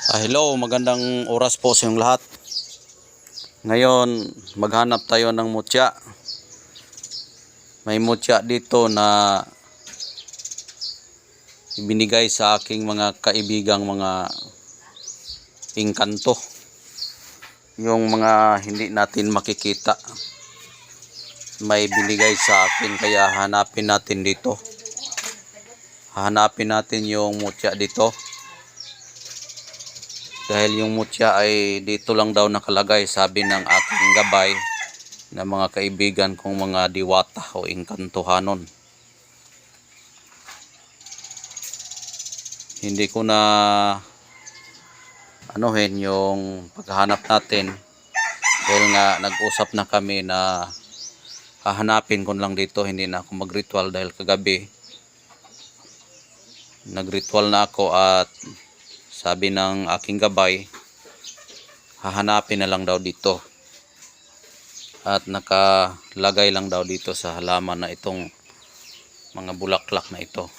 Hello, magandang oras po sa inyong lahat. Ngayon, maghanap tayo ng mutya. May mutya dito na ibinigay sa aking mga kaibigang mga engkanto. Yung mga hindi natin makikita. May binigay sa akin kaya hanapin natin dito. Hanapin natin yung mutya dito. Dahil yung mutya ay dito lang daw nakalagay, sabi ng aking gabay na mga kaibigan kong mga diwata o engkantohanon. Hindi ko na anuhin yung paghahanap natin dahil nga nag-usap na kami na hahanapin ko lang dito, hindi na ako mag-ritual dahil kagabi nag-ritual na ako at sabi ng aking gabay, hahanapin na lang daw dito. At nakalagay lang daw dito sa halaman na itong mga bulaklak na ito.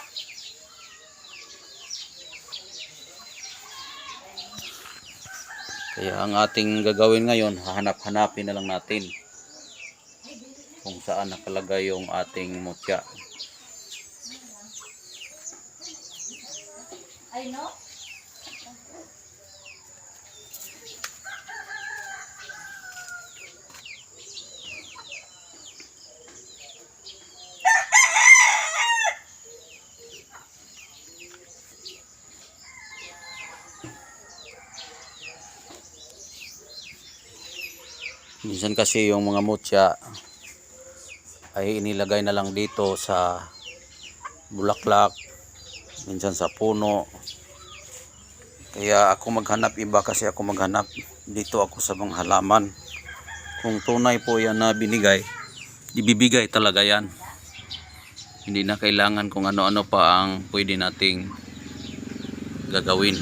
Kaya ang ating gagawin ngayon, hahanap-hanapin na lang natin kung saan nakalagay yung ating mutya. I know. Minsan kasi yung mga mutya ay inilagay na lang dito sa bulaklak, minsan sa puno. Kaya ako maghanap iba kasi ako maghanap dito ako sa mga halaman. Kung tunay po yan na binigay, ibibigay talaga yan. Hindi na kailangan kung ano-ano pa ang pwede nating gagawin.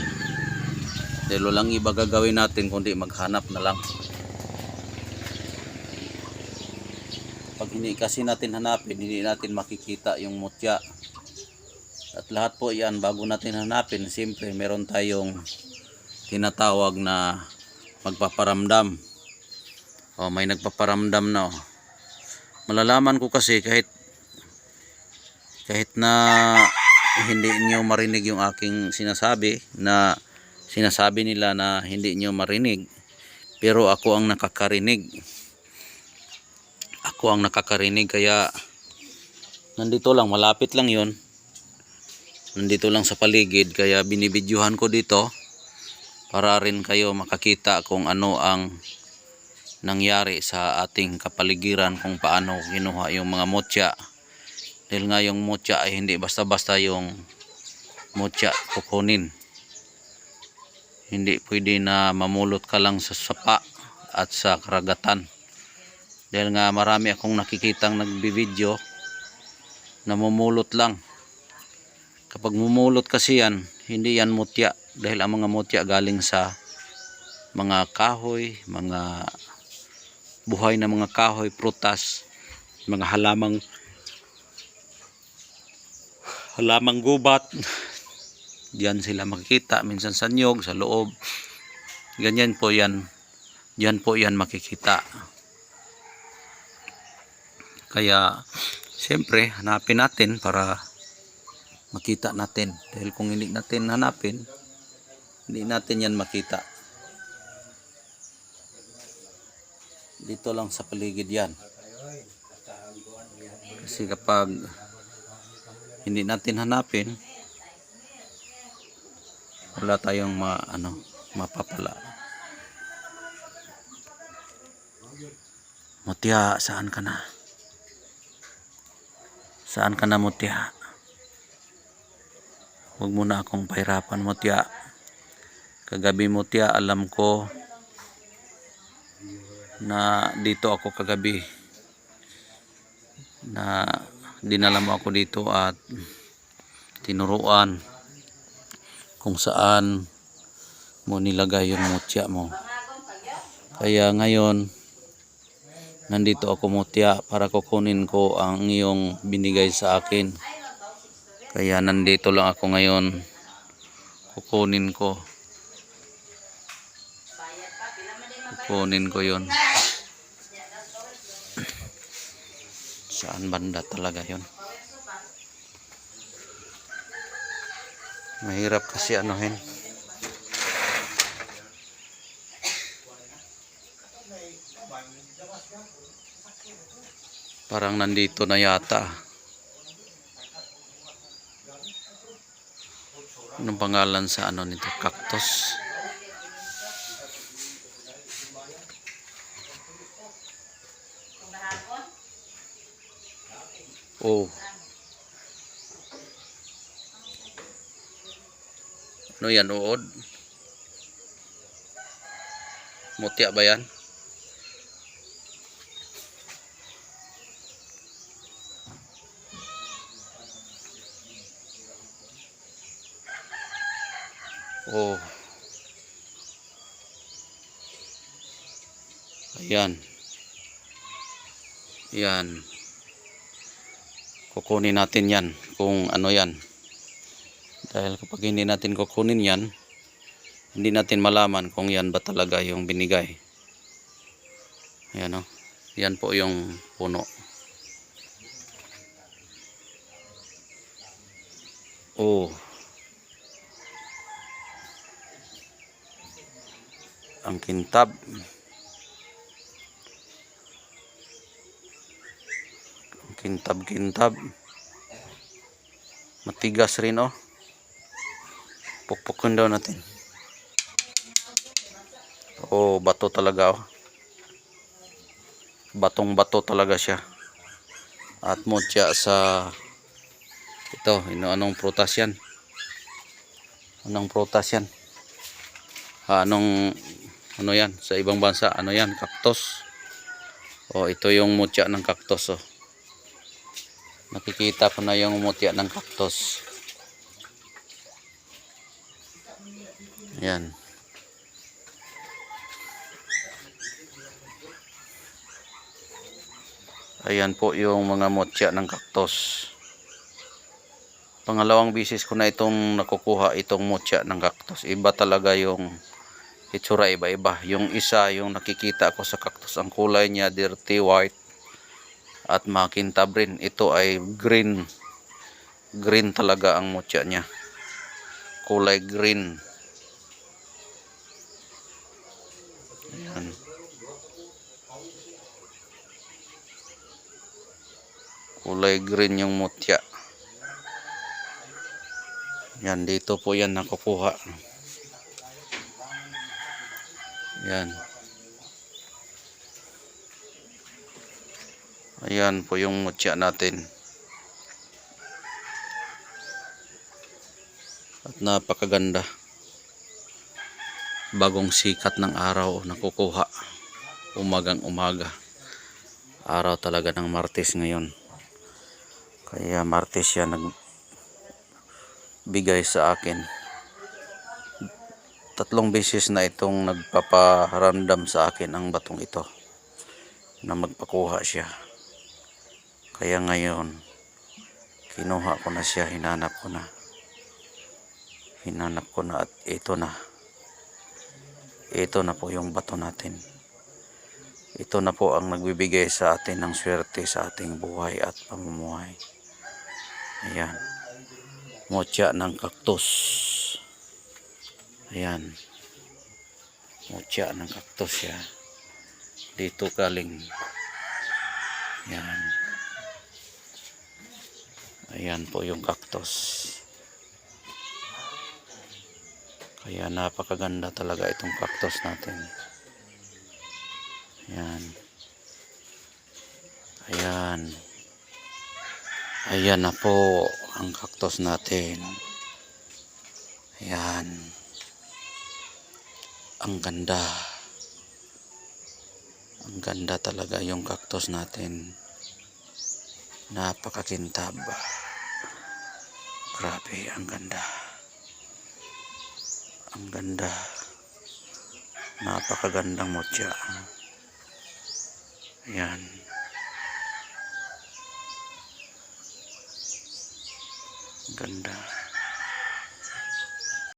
Dahil walang iba gagawin natin kundi maghanap na lang. Pag hindi kasi natin hanapin, hindi natin makikita yung mutya. At lahat po yan, bago natin hanapin, siyempre meron tayong tinatawag na magpaparamdam. May nagpaparamdam na. Malalaman ko kasi kahit na hindi niyo marinig yung aking sinasabi, na sinasabi nila na hindi niyo marinig, pero ako ang nakakarinig. Ako ang nakakarinig, kaya nandito lang, malapit lang yun. Nandito lang sa paligid, kaya binibidyuhan ko dito para rin kayo makakita kung ano ang nangyari sa ating kapaligiran, kung paano kinuha yung mga mutya. Dahil nga yung mutya ay hindi basta-basta yung mutya kukunin. Hindi pwede na mamulot ka lang sa sapa at sa karagatan. Dahil nga marami akong nakikitang nagbibideo na mumulot lang. Kapag mumulot kasi yan, hindi yan mutya. Dahil ang mga mutya galing sa mga kahoy, mga buhay na mga kahoy, prutas, mga halamang gubat. Diyan sila makikita, minsan sa nyog, sa loob. Ganyan po yan. Diyan po yan makikita. Kaya siyempre hanapin natin para makita natin. Dahil kung hindi natin hanapin, hindi natin yan makita. Dito lang sa paligid yan. Kasi kapag hindi natin hanapin, wala tayong mapapala. Mutya, saan ka na? Saan ka na, mutya? Huwag mo na akong pahirapan, mutya. Kagabi, mutya, alam ko na dito ako kagabi. Na dinala mo ako dito at tinuruan kung saan mo nilagay yung mutya mo. Kaya ngayon, nandito ako, mutya, para kukunin ko ang iyong binigay sa akin. Kaya nandito lang ako ngayon, kukunin ko Kunin ko yon. Saan banda talaga yon? Mahirap kasi anuhin. Parang nandito na yata. Anong pangalan sa ano nito? Cactus. Oh. Ano yan, uod? Mutya ba yan? Oh. Ayan. Yan. Kukunin natin yan kung ano yan. Dahil kapag hindi natin kukunin yan, hindi natin malaman kung yan ba talaga yung binigay. Ayan o. Yan po yung puno. Oh. Ang kintab. Ang kintab-kintab. Matigas rin oh. Pukpukin daw natin. Oh, bato talaga oh. Batong-bato talaga siya. At mutya sa ito, anong prutas yan? Anong prutas yan? Anong ano yan? Sa ibang bansa, ano yan? Cactus. Oh, ito yung mutya ng cactus oh. Nakikita ko na yung mutya ng cactus. Ayan. Ayan po yung mga mutya ng cactus. Pangalawang bisis ko na itong nakukuha itong mutya ng cactus. Iba talaga yung itsura, iba-iba. Yung isa, yung nakikita ko sa cactus, ang kulay niya dirty white at makintab rin. Ito ay green. Green talaga ang mutya niya. Kulay green. Ayan. Kulay green yung mutya. Yan, dito po yan nakukuha. Yan. Ayan po yung mutya natin. At napakaganda. Bagong sikat ng araw nakukuha. Umagang umaga. Araw talaga ng Martes ngayon. Kaya Martes siya nagbigay sa akin. 3 beses na itong nagpaparamdam sa akin ang batong ito. Na magpakuha siya. Kaya ngayon, kinuha ko na siya, hinanap ko na. Hinanap ko na at ito na. Ito na po yung bato natin. Ito na po ang nagbibigay sa atin ng swerte sa ating buhay at pamumuhay. Ayan. Mutya ng cactus. Ayan. Mutya ng cactus siya. Dito galing. Ayan. Ayan po yung cactus. Kaya napakaganda talaga itong cactus natin. Ayan. Ayan. Ayan na po ang cactus natin. Ayan. Ang ganda. Ang ganda talaga yung cactus natin. Napakakintab. Grabe, ang ganda. Ang ganda. Napakagandang mutya. Ayan. Ganda.